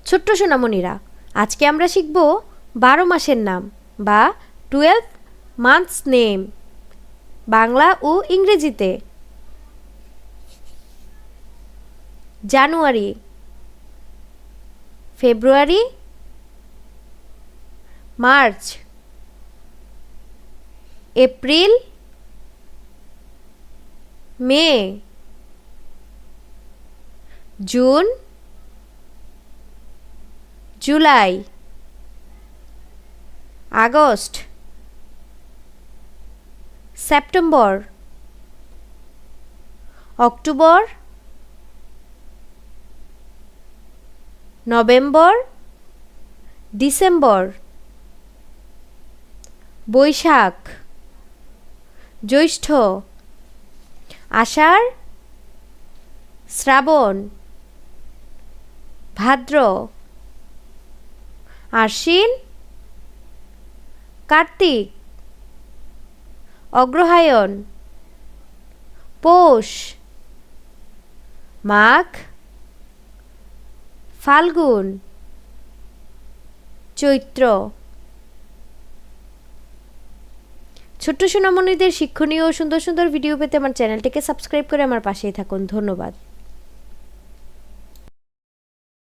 ছোট্ট সোনামণিরা, আজকে আমরা শিখব 12 মাসের নাম বা 12 মান্থস নেম বাংলা ও ইংরেজিতে। January, February, March, April, May, June, July, August, September, October, November, December, Baishakh, Jyeshtha, Ashadh, শ্রাবণ, ভাদ্র, আশ্বিন, কার্তিক, অগ্রহায়ণ, পৌষ, মাঘ, ফাল্গুন, চৈত্র। ছোট্ট সোনামণিদের শিক্ষণীয় ও সুন্দর সুন্দর ভিডিও পেতে আমার চ্যানেলটিকে সাবস্ক্রাইব করে আমার পাশেই থাকুন। ধন্যবাদ।